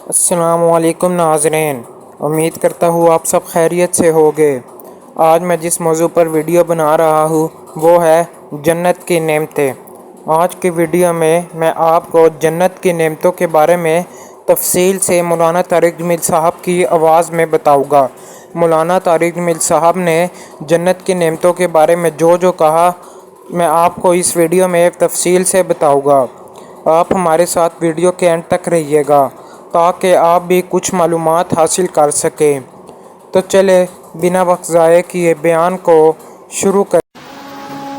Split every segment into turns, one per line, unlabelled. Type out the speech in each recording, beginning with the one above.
السلام علیکم ناظرین، امید کرتا ہوں آپ سب خیریت سے ہوگے۔ آج میں جس موضوع پر ویڈیو بنا رہا ہوں وہ ہے جنت کی نعمتیں۔ آج کی ویڈیو میں آپ کو جنت کی نعمتوں کے بارے میں تفصیل سے مولانا طارق جمیل صاحب کی آواز میں بتاؤں گا۔ مولانا طارق جمیل صاحب نے جنت کی نعمتوں کے بارے میں جو کہا میں آپ کو اس ویڈیو میں تفصیل سے بتاؤں گا۔ آپ ہمارے ساتھ ویڈیو کے اینڈ تک رہیے گا تاکہ آپ بھی کچھ معلومات حاصل کر سکیں۔ تو چلے بنا وقت ضائع کیے بیان کو شروع کریں۔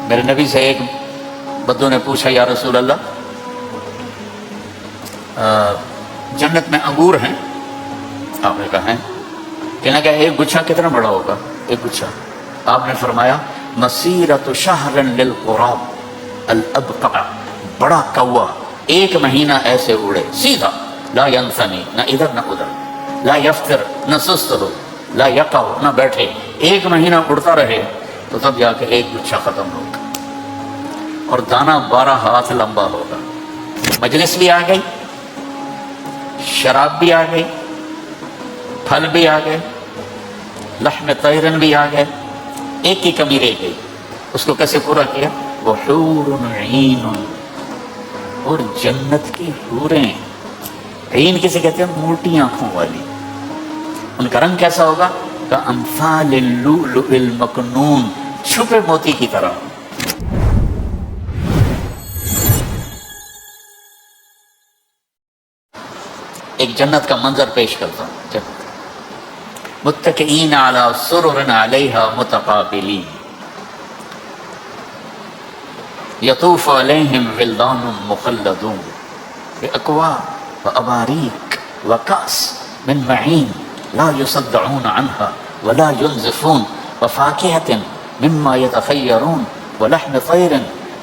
میرے نبی سے ایک بدو نے پوچھا، یا رسول اللہ، جنت میں انگور ہیں؟ آپ نے کہا ہیں۔ کہنے کا ایک گچھا کتنا بڑا ہوگا؟ ایک گچھا، آپ نے فرمایا مسیرۃ شہر للغراب الابقع، بڑا کوا ایک مہینہ ایسے اڑے سیدھا، لا ینثنی، نہ ادھر نہ ادھر، لا یفتر، نہ سست ہو، لا یقع، نہ بیٹھے، ایک مہینہ اڑتا رہے تو تب جا کے ایک گچھا ختم ہوگا، اور دانہ 12 ہاتھ لمبا ہوگا۔ مجلس بھی آ گئی، شراب بھی آ گئی، پھل بھی آ گئے، لحم طیرن بھی آ گئے، ایک کی کمی رہ گئی۔ اس کو کیسے پورا کیا؟ وحور عین، اور جنت کی حوریں۔ عین کسے کہتے ہیں؟ موٹی آنکھوں والی۔ ان کا رنگ کیسا ہوگا؟ کامثال اللؤلؤ المکنون، چھپے موتی کی طرح۔ ایک جنت کا منظر پیش کرتا ہوں۔ متکئین علی سرر علیہا متقابلین، یطوف علیہم ولدان مخلدون باکواب واباریق وکأس من معین لا یصدعون عنها ولا ينزفون وفاکہۃ مما یتخیرون ولحم طیر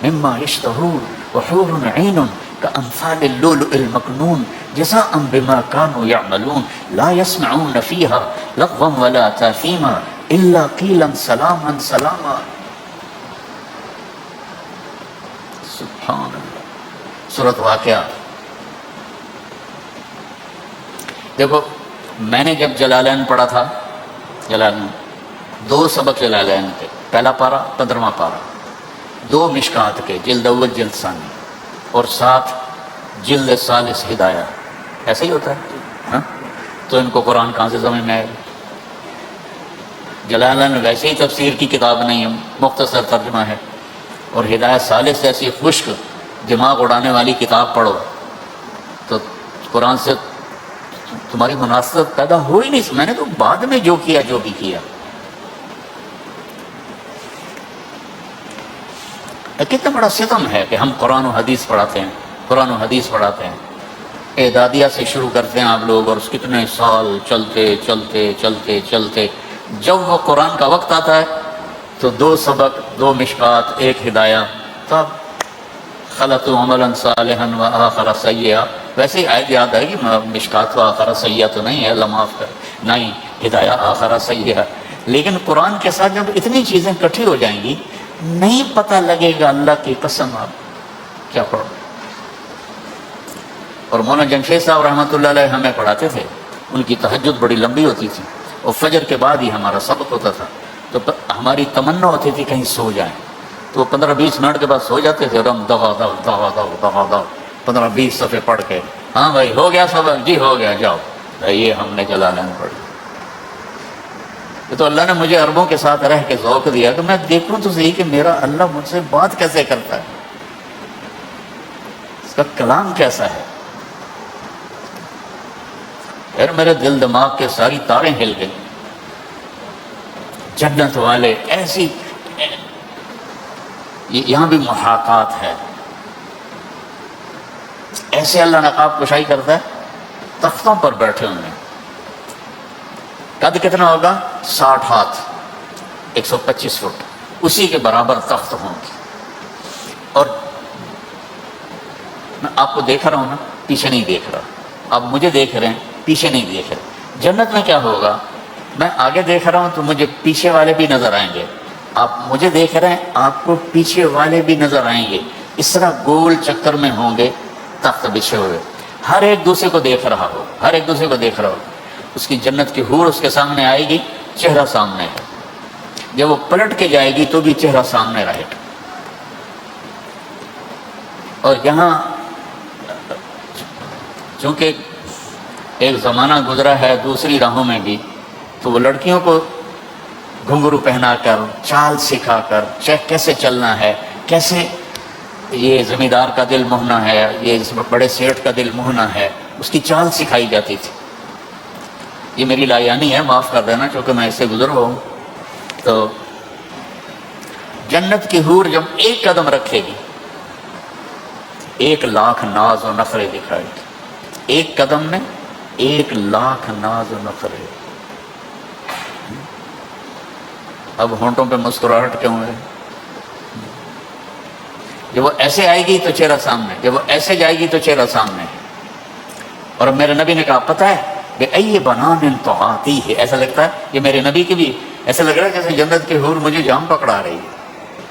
مما یشتہون وحور عین کامثال اللؤلؤ المکنون جزاء بما كانوا يعملون لا يسمعون فيها لغوا ولا تاثیما الا قیلا سلاما سلاما۔ سبحان اللہ۔ سورۃ واقعہ۔ دیکھو، میں نے جب جلالین پڑھا تھا، جلالین 2 سبق جلالین کے، پہلا پارہ 15واں پارہ، 2 مشکات کے، جلد اول جلد ثانی، اور 7 جلد ثالث ہدایہ۔ ایسا ہی ہوتا ہے ہاں؟ تو ان کو قرآن کہاں سے سمجھ میں آئے؟ جلالین ویسے ہی تفسیر کی کتاب نہیں ہے، مختصر ترجمہ ہے، اور ہدایہ ثالث ایسی خشک دماغ اڑانے والی کتاب پڑھو تو قرآن سے تمہاری مناسبت پیدا ہو ہی نہیں۔ میں نے تو بعد میں جو کیا جو بھی کیا۔ کتنا بڑا ستم ہے کہ ہم قرآن و حدیث پڑھاتے ہیں، قرآن و حدیث پڑھاتے ہیں، اعدادیہ سے شروع کرتے ہیں آپ لوگ، اور کتنے سال چلتے چلتے چلتے چلتے جب وہ قرآن کا وقت آتا ہے تو 2 سبق، 2 مشکات، 1 ہدایہ، تب خلط عملا صالحا و آخر سیئا۔ ویسے ہی آیت یاد آئے گی، مشکات و آخر سیئا تو نہیں ہے، اللہ معاف کر، نہیں، ہدایہ آخر سیئا۔ لیکن قرآن کے ساتھ جب اتنی چیزیں اکٹھی ہو جائیں گی نہیں پتہ لگے گا، اللہ کی قسم آپ کیا پڑھو۔ اور مولانا جمشید صاحب رحمۃ اللہ علیہ ہمیں پڑھاتے تھے، ان کی تہجد بڑی لمبی ہوتی تھی، اور فجر کے بعد ہی ہمارا سبق ہوتا تھا، تو ہماری تمنا ہوتی تھی کہیں سو جائیں، تو 15-20 منٹ کے بعد سو جاتے تھے، اور ہم دغا دغ 15-20 صفحے پڑھ کے، ہاں بھائی ہو گیا سبق؟ جی ہو گیا، جاؤ۔ یہ ہم نے جلالین پڑھی۔ تو اللہ نے مجھے عربوں کے ساتھ رہ کے ذوق دیا کہ میں دیکھوں تو صحیح کہ میرا اللہ مجھ سے بات کیسے کرتا ہے، اس کا کلام کیسا ہے۔ پھر میرے دل دماغ کے ساری تاریں ہل گئی۔ جنت والے ایسی، یہاں بھی محاقات ہے، ایسے اللہ نقاب کشائی کرتا ہے، تختوں پر بیٹھے ہوئے، قد کتنا ہوگا؟ 60 ہاتھ، 125 فٹ، اسی کے برابر تخت ہوں گے۔ اور میں آپ کو دیکھ رہا ہوں نا، پیچھے نہیں دیکھ رہا، آپ مجھے دیکھ رہے ہیں، پیچھے نہیں دیکھ رہے۔ جنت میں کیا ہوگا؟ میں آگے دیکھ رہا ہوں تو مجھے پیچھے والے بھی نظر آئیں گے، آپ مجھے دیکھ رہے ہیں، آپ کو پیچھے والے بھی نظر آئیں گے، اس طرح گول چکر میں ہوں گے تخت بچھے ہوئے۔ ہر ایک دوسرے کو دیکھ رہا ہو، ہر ایک دوسرے کو دیکھ رہا ہو. اس کی جنت کی حور اس کے سامنے آئے گی، چہرہ سامنے ہے. جب وہ پلٹ کے جائے گی تو بھی چہرہ سامنے رہے گا. اور یہاں چونکہ ایک زمانہ گزرا ہے دوسری راہوں میں بھی، تو وہ لڑکیوں کو گھنگرو پہنا کر، چال سکھا کر، کیسے چلنا ہے، کیسے یہ زمیندار کا دل موہنا ہے، یہ بڑے سیٹھ کا دل موہنا ہے، اس کی چال سکھائی جاتی تھی. یہ میری لایانی ہے، معاف کر دینا چونکہ میں اس سے گزر ہوا ہوں. تو جنت کی حور جب ایک قدم رکھے گی 1,00,000 ناز و نخرے دکھائے گی. ایک قدم میں 1,00,000 ناز و نخرے. اب ہونٹوں پہ مسکراہٹ کیوں ہے؟ جب وہ ایسے آئے گی تو چہرہ سامنے، جب وہ ایسے جائے گی تو چہرہ سامنے. اور میرے نبی نے کہا پتہ ہے کہ ائی بنان تو آتی ہے، ایسا لگتا ہے یہ میرے نبی کی بھی ایسا لگ رہا ہے جیسے جنت کی حور مجھے جام پکڑا رہی ہے.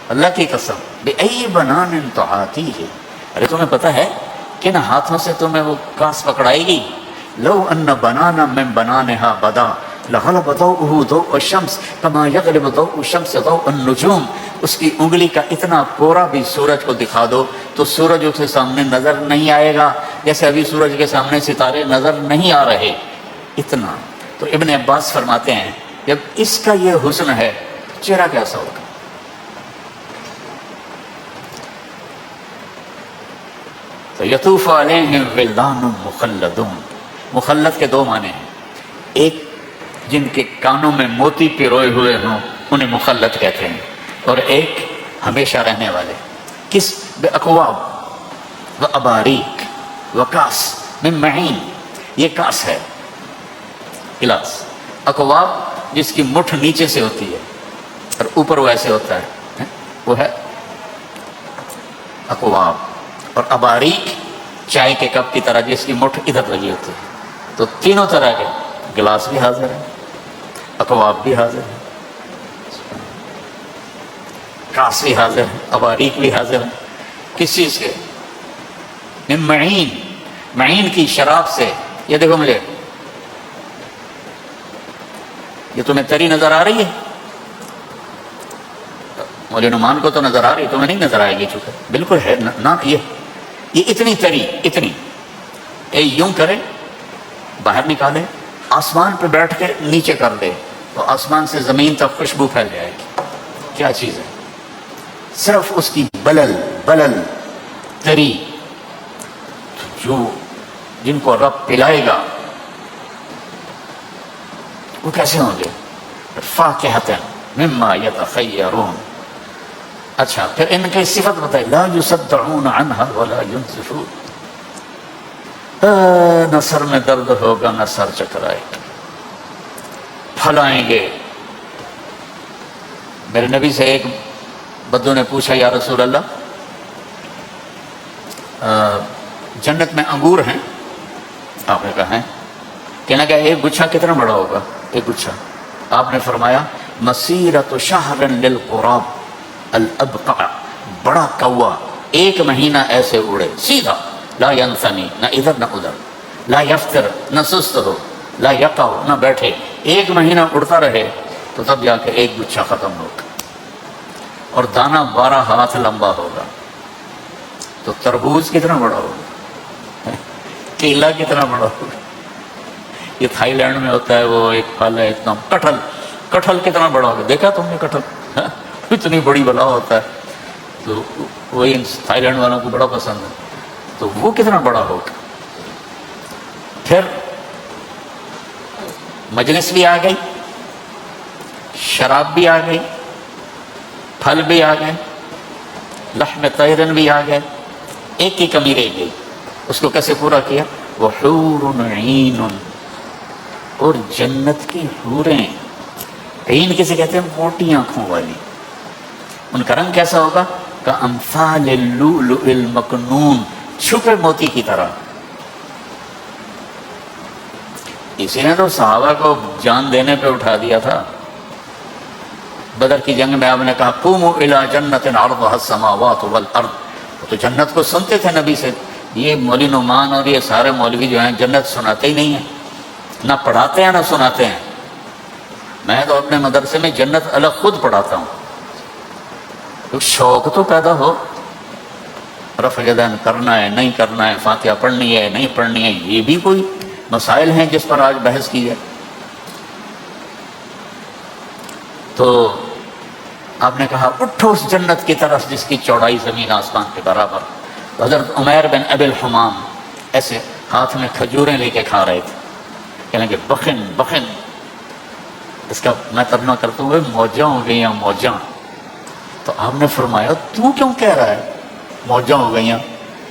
اللہ کی قسم، بے ای بنان تو آتی ہے. ارے تمہیں پتہ ہے کن ہاتھوں سے تمہیں وہ کاس پکڑائے گی؟ لو ان بنانا من بنانہا بدا لغلب ضوءہ ضوء الشمس کما یغلب ضوء الشمس ضوء النجوم. اس کی انگلی کا اتنا کوڑا بھی سورج کو دکھا دو تو سورج اس کے سامنے نظر نہیں آئے گا، جیسے ابھی سورج کے سامنے ستارے نظر نہیں آ رہے. اتنا. تو ابن عباس فرماتے ہیں جب اس کا یہ حسن ہے چہرہ کیسا ہوگا؟ تو یطوف علیہم ولدان مخلدون. مخلد کے 2 معنی ہیں. ایک جن کے کانوں میں موتی پروئے ہوئے ہوں انہیں مخلد کہتے ہیں، اور ایک ہمیشہ رہنے والے. کس؟ بأکواب و اباریک و کاس من معین. یہ کاس ہے، گلاس. اکواب جس کی مٹھ نیچے سے ہوتی ہے اور اوپر وہ ایسے ہوتا ہے، وہ ہے اکواب. اور اباریک چائے کے کپ کی طرح جس کی مٹھ ادھر لگی ہوتی ہے. تو تینوں طرح کے گلاس بھی حاضر ہیں، اکواب بھی حاضر ہیں، کاس بھی حاضر ہیں، اباریک بھی حاضر ہیں. کس چیز کے؟ من معین. معین کی شراب سے. یہ دیکھو مجھے، یہ تمہیں تری نظر آ رہی ہے؟ مولوی نعمان کو تو نظر آ رہی، تمہیں نہیں نظر آئے گی چونکہ بالکل ہے نا. یہ اتنی تری، اتنی یوں کرے باہر نکالے، آسمان پہ بیٹھ کے نیچے کر دے تو آسمان سے زمین تک خوشبو پھیل جائے گی. کیا چیز ہے؟ صرف اس کی بلل تری جو جن کو رب پلائے گا وہ کیسے ہوں گے؟ فاکہۃ مما یتخیرون. اچھا پھر ان کی صفت بتائی، لا یصدعون عنہا ولا ینزفون. نہ سر میں درد ہوگا نہ سر چکرائے گا. پھل آئیں گے. میرے نبی سے ایک بدو نے پوچھا یا رسول اللہ جنت میں انگور ہیں؟ آپ نے کہا ہیں. کہنا کہ ایک گچھا کتنا بڑا ہوگا؟ ایک گچھا. آپ نے فرمایا مسیرۃ شہر للغراب الابقع. بڑا کوا 1 مہینہ ایسے اڑے سیدھا، لا ینثنی، نہ ادھر نہ ادھر، لا یفتر، نہ سست ہو، لا یقع، نہ بیٹھے، 1 مہینہ اڑتا رہے تو تب جا کے ایک گچھا ختم ہوگا. اور دانہ 12 ہاتھ لمبا ہوگا. تو تربوز کتنا بڑا ہوگا؟ کیلا کتنا بڑا ہوگا؟ یہ تھائی لینڈ میں ہوتا ہے وہ ایک پھل ہے اتنا. کٹہل کتنا بڑا ہوگا؟ دیکھا تم نے کٹہل؟ اتنی بڑی بلا ہوتا ہے. تو وہی تھائی لینڈ والوں کو بڑا پسند ہے. تو وہ کتنا بڑا ہوگا؟ پھر مجلس بھی آ گئی، شراب بھی آ گئی، پھل بھی آ گئے، لحم طیرن بھی آ گئے. ایک کی کمی رہ گئی. اس کو کیسے پورا کیا؟ وحور عین. اور جنت کی حوریں. عین کسے کہتے ہیں؟ موٹی آنکھوں والی. ان کا رنگ کیسا ہوگا؟ کامثال اللؤلؤ المکنون. چھپے موتی کی طرح. اسی نے تو صحابہ کو جان دینے پہ اٹھا دیا تھا. بدر کی جنگ میں آپ نے کہا قوموا الی جنت عرضها السماوات والارض. تو جنت کو سنتے تھے نبی سے، یہ مولوی نعمان اور یہ سارے مولوی جو ہیں جنت سناتے ہی نہیں ہیں، نہ پڑھاتے ہیں نہ سناتے ہیں۔ میں تو اپنے مدرسے میں جنت الگ خود پڑھاتا ہوں، تو شوق تو پیدا ہو، رفع یدین کرنا ہے نہیں کرنا ہے، فاتحہ پڑھنی ہے نہیں پڑھنی ہے، یہ بھی کوئی مسائل ہیں جس پر آج بحث کی جائے۔ تو آپ نے کہا اٹھو اس جنت کی طرف جس کی چوڑائی زمین آسمان کے برابر۔ تو حضرت عمیر بن ابی الحمام ایسے ہاتھ میں کھجوریں لے کے کھا رہے تھے، کہنے کہ بخن بخن، اس کا میں ترجمہ کرتے ہوئے موجاں ہو گئیاں موجاں۔ تو آپ نے فرمایا تو کیوں کہہ رہا ہے موجاں ہو گئیاں؟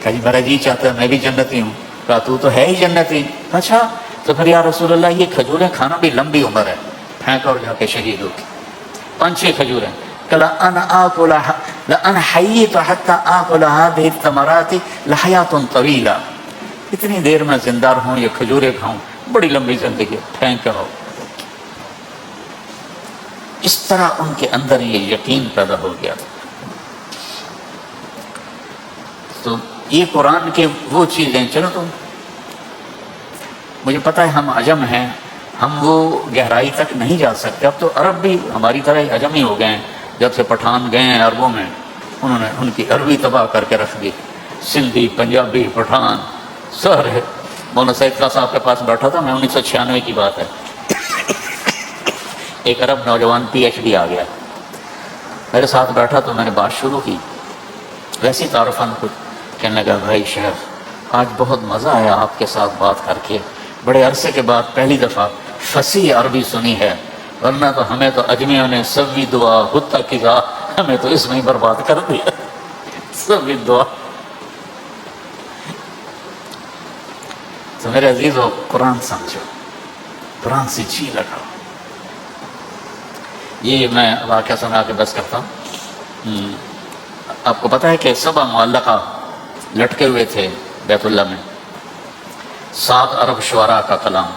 کہا جی میرا جی چاہتا ہے میں بھی جنتی ہوں۔ کہا تو ہے ہی جنتی۔ اچھا تو پھر یا رسول اللہ یہ کھجوریں کھانا بھی لمبی عمر ہے، پھینک اور جا کے شہید ہو گئی۔ 5-6 کھجوریں۔ کہا لأن حییت حتی آکل هذه الثمرات لحیات طویلہ، اتنی دیر میں زندہ رہوں یہ کھجوریں کھاؤں، بڑی لمبی زندگی، پھینک کے ہو۔ اس طرح ان کے اندر یہ یقین پیدا ہو گیا تھا۔ تو یہ قرآن کے وہ چیزیں، چلو تو مجھے پتہ ہے ہم عجم ہیں، ہم وہ گہرائی تک نہیں جا سکتے۔ اب تو عرب بھی ہماری طرح ہی عجم ہی ہو گئے ہیں، جب سے پٹھان گئے ہیں عربوں میں انہوں نے ان کی عربی تباہ کر کے رکھ دی، سندھی پنجابی پٹھان سارے۔ مولانا سعید خان صاحب کے پاس بیٹھا تھا میں، 1996 کی بات ہے، ایک عرب نوجوان پی ایچ ڈی آ گیا میرے ساتھ بیٹھا، تو میں نے بات شروع کی ویسی تعارفاً کچھ، کہنے لگا بھائی شیخ آج بہت مزہ آیا آپ کے ساتھ بات کر کے، بڑے عرصے کے بعد پہلی دفعہ فصیح عربی سنی ہے، ورنہ تو ہمیں تو اجمیوں نے سوی دعا حتی کذا، ہمیں تو اس میں ہی برباد کر دیا، سوی دعا۔ تو میرے عزیزو قرآن سمجھو، قرآن سے جی لگاؤ۔ یہ میں واقعہ سنا کے بس کرتا ہوں۔ آپ کو پتہ ہے کہ 7 معلقہ لٹکے ہوئے تھے بیت اللہ میں، 7 ارب شعراء کا کلام،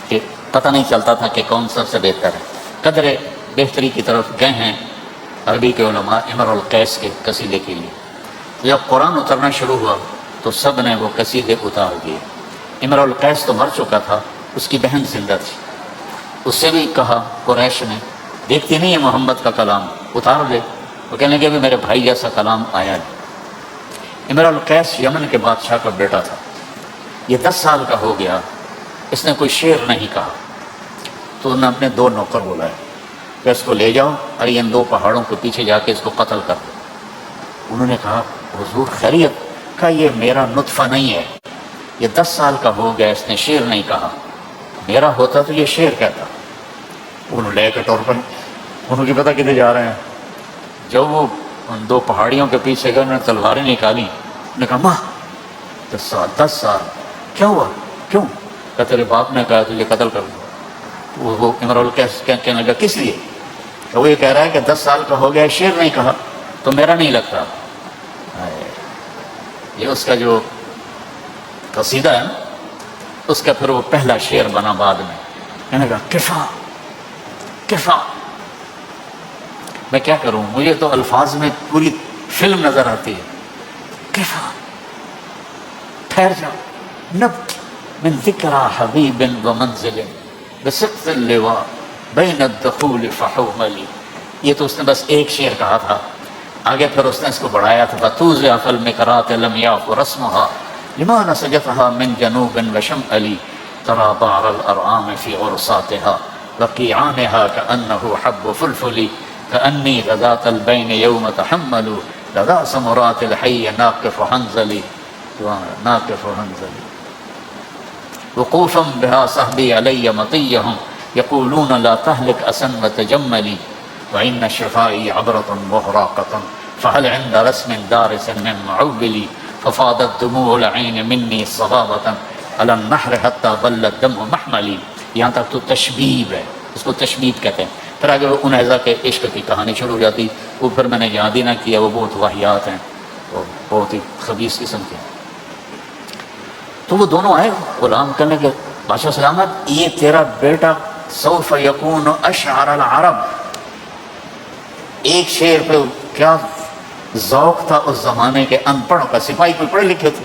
کہ پتہ نہیں چلتا تھا کہ کون سب سے بہتر ہے۔ قدر بہتری کی طرف گئے ہیں عربی کے علماء امر القیس کے قصیدے کے لیے۔ جب قرآن اترنا شروع ہوا تو سب نے وہ قصیدے اتار دیے۔ امر القیس تو مر چکا تھا، اس کی بہن زندہ تھی، اس سے بھی کہا قریش نے دیکھتی نہیں ہے محمد کا کلام، اتار دے۔ وہ کہنے لگے بھی میرے بھائی جیسا کلام آیا ہے۔ امر القیس یمن کے بادشاہ کا بیٹا تھا، یہ 10 سال کا ہو گیا، اس نے کوئی شعر نہیں کہا، تو انہوں نے اپنے 2 نوکر بلائے کہ اس کو لے جاؤ اور ان 2 پہاڑوں کے پیچھے جا کے اس کو قتل کر دو۔ انہوں نے کہا حضور خیریت؟ کہا یہ میرا نطفہ نہیں ہے، یہ 10 سال کا ہو گیا، اس نے شعر نہیں کہا، میرا ہوتا تو یہ شعر کہتا۔ انہوں لے کے ٹور پر، انہوں کی پتہ کدھر جا رہے ہیں۔ جب وہ ان 2 پہاڑیوں کے پیچھے گئے، انہوں نے تلواریں نکالی، انہوں نے کہا ماں 10 سال کیا ہوا؟ کیوں؟ کہ تیرے باپ نے کہا تجھے قتل کر دو۔ وہ امر القیس کہنے لگا کس لیے؟ کہ وہ یہ کہہ رہا ہے کہ 10 سال کا ہو گیا، شعر نہیں کہا تو میرا نہیں لگتا۔ یہ اس کا جو قصیدہ ہے نا، اس کا پھر وہ پہلا شعر بنا بعد میں۔ کہنے لگا کفا کفا، میں کیا کروں، مجھے تو الفاظ میں پوری فلم نظر آتی ہے۔ کفا، ٹھہر جاؤ، نبت من ذکرى حبیب و منزل بسقط اللواء بین الدخول فحوملی۔ یہ تو اس نے بس ایک شعر کہا تھا، آگے پھر اس نے اس کو بڑھایا تھا فتوزع فی المقرات لم یعف رسمها لما نسجتها من جنوب وشمال ترى بعر الارعام فی عرصاتها وقیعانها كأنه حب فلفل كأنی غذات البین یوم تحمل لذا سمرات الحی ناقف حنزلی ناقف حنزلی وقوفا بها صحبی علی مطیہم یقولون لا تهلك أسن وتجملی وإن شفائی عبرة محراقة فهل عند رسم دارس من معولی ففاضت دموع العین منی صبابة على النحر حتى بل الدم محملی۔ یہاں تک تو تشبیب ہے، اس کو تشبیب کہتے ہیں۔ پھر آگے وہ انہیزہ کے عشق کی کہانی شروع ہو جاتی، وہ پھر میں نے یاد ہی نہ کیا، وہ بہت واہیات ہیں، وہ بہت ہی خبیث قسم کے۔ تو وہ دونوں آئے غلام کرنے کے، بادشاہ سلامت یہ تیرا بیٹا سوف یکون اشعر العرب، ایک شعر پہ کیا ذوق تھا اس زمانے کے ان پڑھوں کا، سپاہی کوئی پڑھے لکھے تھے،